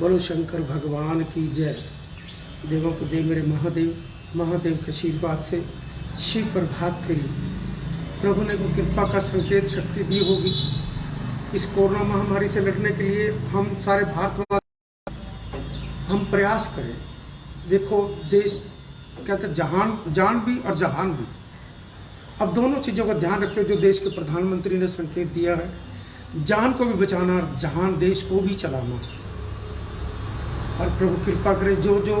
बोलो शंकर भगवान की जय। देवों को दे मेरे महादेव, महादेव के आशीर्वाद से शिव प्रभात फेरी। प्रभु ने को कृपा का संकेत शक्ति दी होगी। इस कोरोना महामारी से लड़ने के लिए हम सारे भारतवासी हम प्रयास करें। देखो देश कहते हैं जहान, जान भी और जहान भी। अब दोनों चीज़ों का ध्यान रखते जो देश के प्रधानमंत्री ने संकेत दिया है, जान को भी बचाना और जहान देश को भी चलाना। और प्रभु कृपा करे जो जो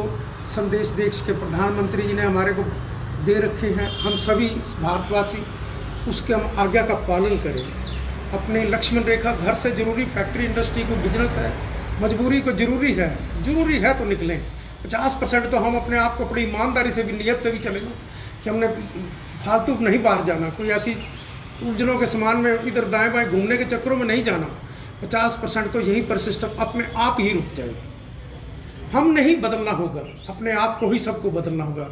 संदेश देश के प्रधानमंत्री जी ने हमारे को दे रखे हैं, हम सभी भारतवासी उसके हम आज्ञा का पालन करें। अपने लक्ष्मण रेखा घर से जरूरी, फैक्ट्री इंडस्ट्री को बिजनेस है, मजबूरी को जरूरी है तो निकलें। 50% तो हम अपने आप को अपनी ईमानदारी से भी, नियत से भी चलें कि हमने फालतू नहीं बाहर जाना, कोई ऐसी उलझनों के समान में इधर दाएं बाएं घूमने के चक्करों में नहीं जाना। 50% तो यहीं पर सिस्टम अपने आप ही रुक जाएगा। हम नहीं बदलना होगा, अपने आप को ही सबको बदलना होगा।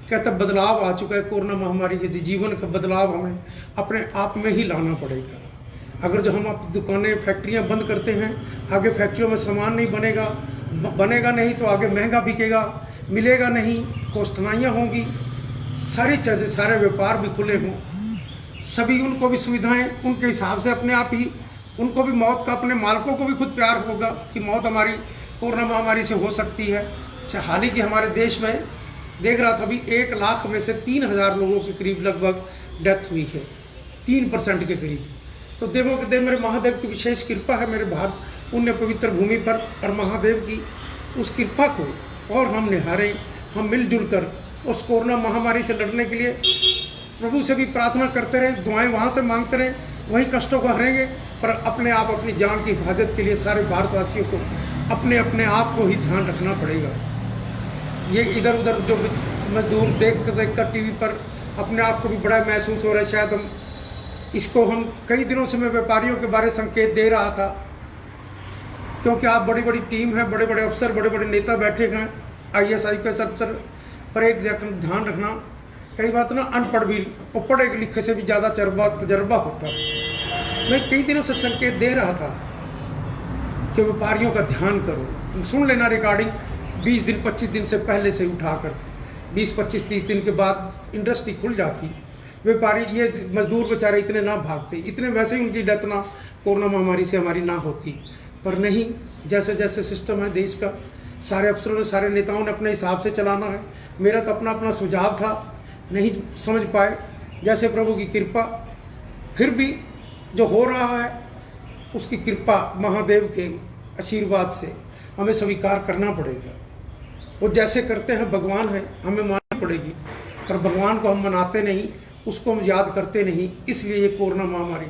कहता बदलाव आ चुका है कोरोना महामारी के, जीवन का बदलाव हमें अपने आप में ही लाना पड़ेगा। अगर जो हम अपनी दुकानें फैक्ट्रियां बंद करते हैं, आगे फैक्ट्रियों में सामान नहीं बनेगा नहीं तो आगे महंगा बिकेगा, मिलेगा नहीं, कोष्ठनाइयाँ होंगी, सारी चीज़ें, सारे व्यापार भी खुले हों, सभी उनको भी सुविधाएं उनके हिसाब से अपने आप ही, उनको भी मौत का, अपने मालकों को भी खुद प्यार होगा कि मौत हमारी कोरोना महामारी से हो सकती है। हाल ही के हमारे देश में देख रहा था, अभी 1 लाख में से 3000 लोगों के करीब लगभग डेथ हुई है, 3% के करीब। तो देवों के देव मेरे महादेव की विशेष कृपा है मेरे भारत पुण्य पवित्र भूमि पर, और महादेव की उस कृपा को और हम निहारें, हम मिलजुल कर उस कोरोना महामारी से लड़ने के लिए प्रभु से भी प्रार्थना करते रहें, दुआएं वहाँ से मांगते रहें, वहीं कष्टों को हरेंगे। पर अपने आप अपनी जान की हिफाजत के लिए सारे भारतवासियों को अपने अपने आप को ही ध्यान रखना पड़ेगा। ये इधर उधर जो मजदूर देखकर टीवी पर अपने आप को भी बड़ा महसूस हो रहा है। शायद हम कई दिनों से मैं व्यापारियों के बारे संकेत दे रहा था, क्योंकि आप बड़ी बड़ी टीम है, बड़े बड़े अफसर, बड़े बड़े नेता बैठे हैं, IAS IPS अफसर, पर एक ध्यान रखना, कई बात ना अनपढ़ भी और पढ़े लिखे से भी ज़्यादा तजर्बा होता है। मैं कई दिनों से संकेत दे रहा था कि व्यापारियों का ध्यान करो, सुन लेना रिकॉर्डिंग 20 दिन 25 दिन से पहले से उठाकर, 20 25 30 दिन के बाद इंडस्ट्री खुल जाती। व्यापारी, ये मजदूर बेचारे इतने ना भागते, इतने वैसे ही उनकी डेथ ना कोरोना महामारी से हमारी ना होती, पर नहीं, जैसे जैसे सिस्टम है देश का, सारे अफसरों ने, सारे नेताओं ने अपने हिसाब से चलाना है। मेरा तो अपना अपना सुझाव था, नहीं समझ पाए, जैसे प्रभु की कृपा, फिर भी जो हो रहा है उसकी कृपा महादेव के आशीर्वाद से हमें स्वीकार करना पड़ेगा। वो जैसे करते हैं भगवान है, हमें माननी पड़ेगी, पर भगवान को हम मनाते नहीं, उसको हम याद करते नहीं। इसलिए ये कोरोना महामारी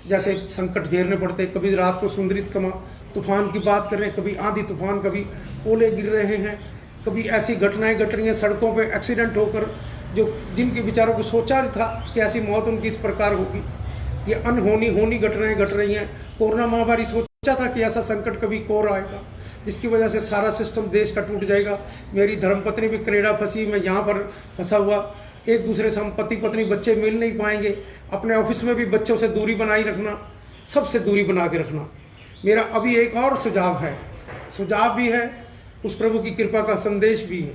जैसे संकट झेलने पड़ते, कभी रात को सुंदरित तूफान की बात कर रहे हैं, कभी आंधी तूफान, कभी ओले गिर रहे हैं, कभी ऐसी घटनाएं घट रही हैं सड़कों पे, एक्सीडेंट होकर जो जिनके बेचारों को सोचा था कि ऐसी मौत उनकी इस प्रकार होगी, ये होनी घटनाएं घट रही हैं। कोरोना महामारी सोचा था कि ऐसा संकट कभी और आएगा जिसकी वजह से सारा सिस्टम देश का टूट जाएगा। मेरी धर्मपत्नी भी कनाडा फंसी, मैं यहाँ पर फंसा हुआ, एक दूसरे से हम पति पत्नी बच्चे मिल नहीं पाएंगे। अपने ऑफिस में भी बच्चों से दूरी बनाई रखना, सबसे दूरी बना के रखना। मेरा अभी एक और सुझाव भी है, उस प्रभु की कृपा का संदेश भी है।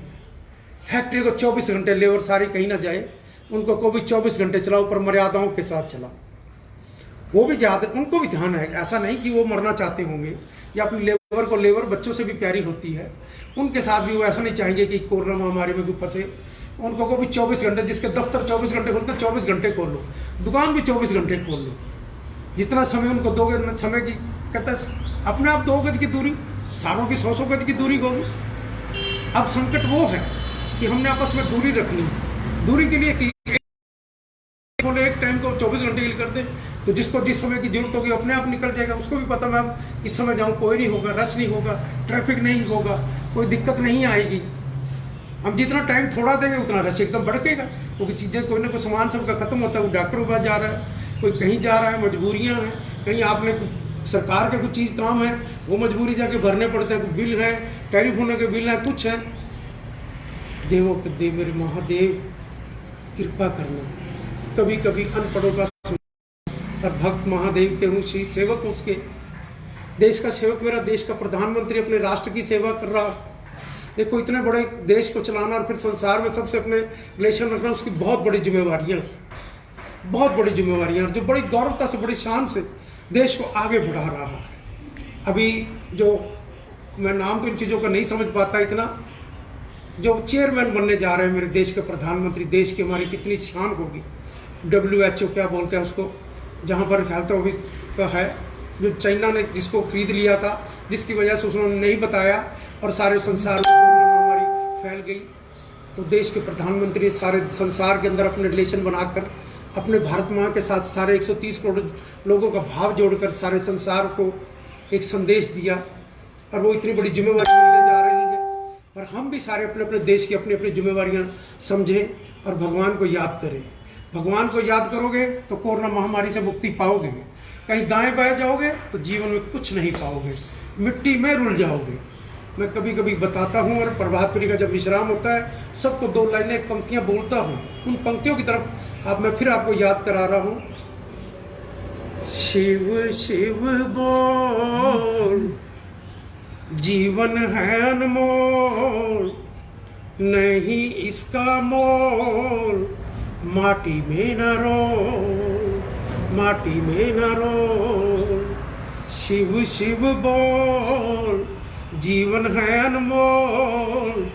फैक्ट्री को 24 घंटे, लेबर सारी कहीं ना जाए, उनको को भी 24 घंटे चलाओ, पर मर्यादाओं के साथ चलाओ। वो भी ज़्यादा, उनको भी ध्यान है, ऐसा नहीं कि वो मरना चाहते होंगे, या अपनी लेबर बच्चों से भी प्यारी होती है, उनके साथ भी वो ऐसा नहीं चाहेंगे कि कोरोना महामारी में कोई फंसे। उनको को भी 24 घंटे, जिसके दफ्तर 24 घंटे खोलते हैं 24 घंटे खोल लो, दुकान भी 24 घंटे खोल लो। जितना समय उनको दोगे, समय की कहता है अपने आप 2 गज की दूरी, सारों की 100 गज की दूरी होगी। अब संकट वो है कि हमने आपस में दूरी रखनी है। दूरी के लिए कि बोले एक टाइम को 24 घंटे हिल कर दे, तो जिसको जिस समय की जरूरत होगी अपने आप निकल जाएगा। उसको भी पता मैं इस समय जाऊँ, कोई नहीं होगा, रश नहीं होगा, ट्रैफिक नहीं होगा, कोई दिक्कत नहीं आएगी। हम जितना टाइम थोड़ा देंगे उतना रश एकदम बढ़केगा, क्योंकि चीज़ें कोई ना कोई सामान सबका खत्म होता है। वो डॉक्टर के पास जा रहा है, कोई कहीं जा रहा है, मजबूरियाँ हैं, कहीं आपने सरकार के कुछ चीज़ काम है, वो मजबूरी जाके भरने पड़ते हैं, बिल है, टेलीफोन के बिल है, कुछ है। देवों के देव मेरे महादेव कृपा करना। कभी कभी अनपढ़ों का और भक्त महादेव के हूँ, सेवक उसके, देश का सेवक मेरा देश का प्रधानमंत्री अपने राष्ट्र की सेवा कर रहा। देखो इतने बड़े देश को चलाना और फिर संसार में सबसे अपने रिलेशन रखना, उसकी बहुत बड़ी जिम्मेवारियाँ, बहुत बड़ी जिम्मेवारियाँ, जो बड़ी गौरवता से बड़ी शान से देश को आगे बढ़ा रहा है। अभी जो मैं नाम तो इन चीज़ों का नहीं समझ पाता इतना, जो चेयरमैन बनने जा रहे हैं मेरे देश के प्रधानमंत्री, देश की हमारी कितनी शान होगी। WHO क्या बोलते हैं उसको, जहाँ पर हेल्थ ऑफिस का है, जो चाइना ने जिसको खरीद लिया था, जिसकी वजह से उन्होंने नहीं बताया और सारे संसार में महामारी फैल गई। तो देश के प्रधानमंत्री सारे संसार के अंदर अपने रिलेशन बनाकर अपने भारत माँ के साथ सारे 130 करोड़ लोगों का भाव जोड़कर सारे संसार को एक संदेश दिया, और वो इतनी बड़ी जिम्मेवारी मिलने जा रही है। और हम भी सारे अपने अपने देश की अपनी अपनी जिम्मेवारियां समझें और भगवान को याद करें। भगवान को याद करोगे तो कोरोना महामारी से मुक्ति पाओगे। कहीं दाएं बाएं जाओगे तो जीवन में कुछ नहीं पाओगे, मिट्टी में रुल जाओगे। मैं कभी कभी बताता हूँ, और प्रभात फेरी का जब विश्राम होता है सबको 2 लाइनें पंक्तियाँ बोलता हूँ। उन पंक्तियों की तरफ मैं फिर आपको याद करा रहा हूँ। शिव शिव बोल, जीवन है अनमोल, नहीं इसका मोल, माटी में न रोल, माटी में न रोल। शिव शिव बोल, जीवन है अनमोल,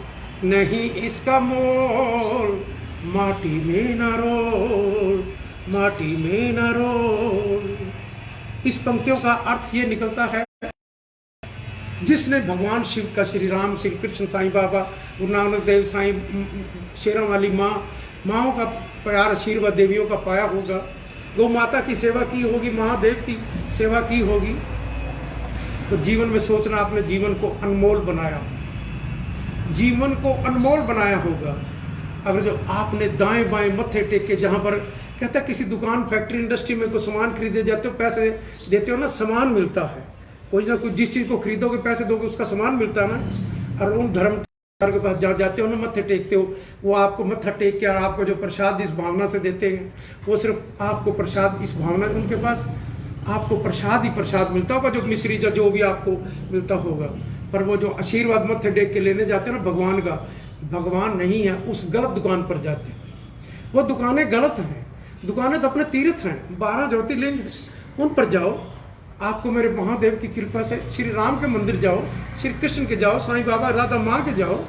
नहीं इसका मोल, माटी में न रोल, माटी में न रोल। इस पंक्तियों का अर्थ ये निकलता है, जिसने भगवान शिव का, श्री राम, श्री कृष्ण, साईं बाबा, गुरु नानक देव, साईं शेरों वाली माँओं का प्यार, आशीर्वाद देवियों का पाया होगा, गौ माता की सेवा की होगी, महादेव की सेवा की होगी, तो जीवन में सोचना आपने जीवन को अनमोल बनाया, जीवन को अनमोल बनाया होगा। अगर जो आपने दाएं बाएं मत्थे टेक के, जहाँ पर कहता है किसी दुकान, फैक्ट्री, इंडस्ट्री में कोई सामान खरीदे जाते हो, पैसे देते हो ना, सामान मिलता है। कोई ना कोई जिस चीज़ को खरीदोगे, पैसे दोगे, उसका सामान मिलता है ना। और उन धर्म के पास जहाँ जाते हो ना, मत्थे टेकते हो, वो आपको मत्था टेक के और आपको जो प्रसाद इस भावना से देते हैं, वो सिर्फ आपको प्रसाद इस भावना, उनके पास आपको प्रसाद ही प्रसाद मिलता होगा, जो मिश्री जो भी आपको मिलता होगा। पर वो जो आशीर्वाद मत्थे टेक के लेने जाते हो ना भगवान का, भगवान नहीं है, उस गलत दुकान पर जाते हैं। वो दुकानें गलत हैं, दुकानें तो अपने तीर्थ हैं, 12 ज्योतिर्लिंग, उन पर जाओ। आपको मेरे महादेव की कृपा से श्री राम के मंदिर जाओ, श्री कृष्ण के जाओ, साईं बाबा, राधा माँ के जाओ,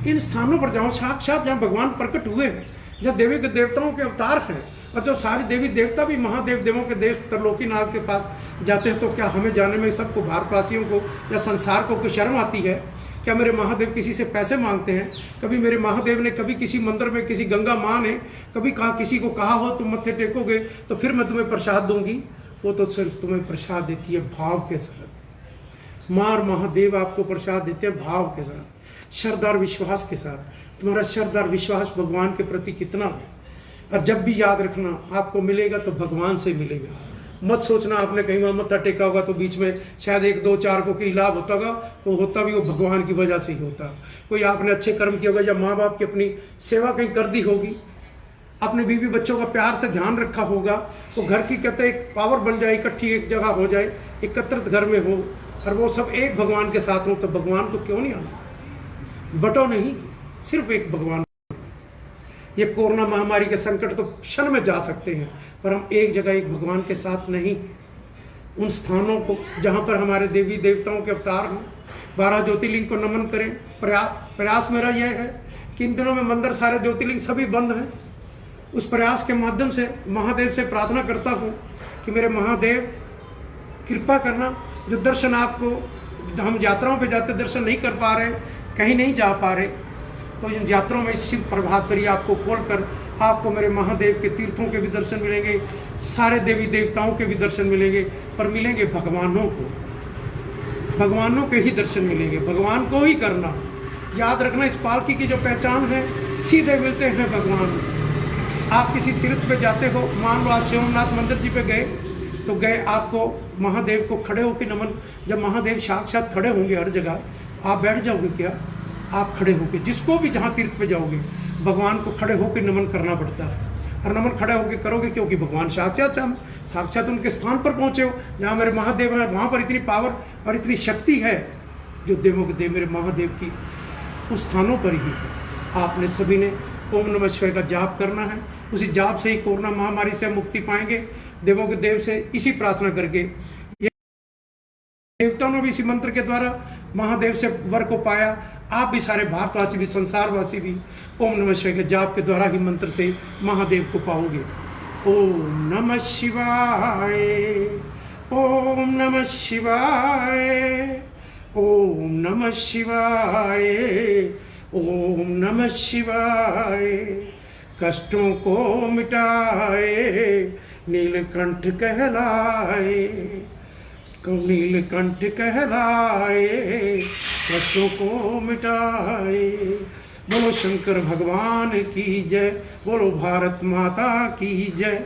इन स्थानों पर जाओ, साक्षात जहाँ भगवान प्रकट हुए हैं, जहाँ देवी के देवताओं के अवतार हैं। और जो सारे देवी देवता भी महादेव देवों के देश त्रिलोकीनाथ के पास जाते हैं, तो क्या हमें जाने में सबको, भारतवासियों को या संसार को कोई शर्म आती है? क्या मेरे महादेव किसी से पैसे मांगते हैं? कभी मेरे महादेव ने, कभी किसी मंदिर में किसी गंगा माँ ने कभी कहा, किसी को कहा हो तुम मत्थे टेकोगे तो फिर मैं तुम्हें प्रसाद दूंगी? वो तो सिर्फ तुम्हें प्रसाद देती है भाव के साथ। माँ और महादेव आपको प्रसाद देते हैं भाव के साथ, श्रद्धा और विश्वास के साथ। तुम्हारा श्रद्धा और विश्वास भगवान के प्रति कितना है? और जब भी याद रखना, आपको मिलेगा तो भगवान से मिलेगा। मत सोचना आपने कहीं वहाँ मत्था टेका होगा तो बीच में शायद 1 2 4 को कोई लाभ होता होगा, तो होता भी वो भगवान की वजह से ही होता। कोई आपने अच्छे कर्म किया होगा, या माँ बाप की अपनी सेवा कहीं कर दी होगी, अपने बीवी बच्चों का प्यार से ध्यान रखा होगा, तो घर की कहते एक पावर बन जाए, इकट्ठी एक जगह हो जाए, एकत्रित घर में हो, और वो सब एक भगवान के साथ हो, तो भगवान को क्यों नहीं आना? बटो नहीं, सिर्फ एक भगवान। ये कोरोना महामारी के संकट तो क्षण में जा सकते हैं, पर हम एक जगह एक भगवान के साथ नहीं। उन स्थानों को जहाँ पर हमारे देवी देवताओं के अवतार हैं, 12 ज्योतिर्लिंग को नमन करें। प्रयास मेरा यह है कि इन दिनों में मंदिर, सारे ज्योतिर्लिंग सभी बंद हैं। उस प्रयास के माध्यम से महादेव से प्रार्थना करता हूँ कि मेरे महादेव कृपा करना, जो दर्शन आपको, हम यात्राओं पे जाते दर्शन नहीं कर पा रहे, कहीं नहीं जा पा रहे, तो इन यात्राओं में शिव प्रभात फेरी आपको खोलकर आपको मेरे महादेव के तीर्थों के भी दर्शन मिलेंगे, सारे देवी देवताओं के भी दर्शन मिलेंगे, पर मिलेंगे भगवानों को, भगवानों के ही दर्शन मिलेंगे। भगवान को ही करना, याद रखना। इस पालकी की जो पहचान है, सीधे मिलते हैं भगवान। आप किसी तीर्थ पे जाते हो, मान लो आप शिवनाथ मंदिर जी पे गए, तो गए आपको महादेव को खड़े होकर नमन। जब महादेव साक्षात खड़े होंगे हर जगह, आप बैठ जाओगे क्या? आप खड़े होकर, जिसको भी जहाँ तीर्थ पे जाओगे, भगवान को खड़े होकर नमन करना पड़ता है। और नमन खड़ा होकर करोगे, क्योंकि भगवान साक्षात उनके स्थान पर पहुंचे हो जहाँ मेरे महादेव है। वहाँ पर इतनी पावर और इतनी शक्ति है जो देवों के देव मेरे महादेव की उस स्थानों पर ही है। आपने सभी ने ओम नमः शिवाय का जाप करना है। उसी जाप से ही कोरोना महामारी से हम मुक्ति पाएंगे, देवों के देव से इसी प्रार्थना करके। देवताओं ने भी इसी मंत्र के द्वारा महादेव से वर को पाया। आप भी सारे भारतवासी भी संसारवासी भी ओम नमः शिवाय के जाप के द्वारा ही मंत्र से महादेव को पाओगे। ओम नमः शिवाय, ओम नमः शिवाय, ओम नमः शिवाय, ओम नमः शिवाय। कष्टों को मिटाए नीलकंठ कहलाए, नीलकंठ कहलाए, कष्टों को मिटाए। बोलो शंकर भगवान की जय, बोलो भारत माता की जय।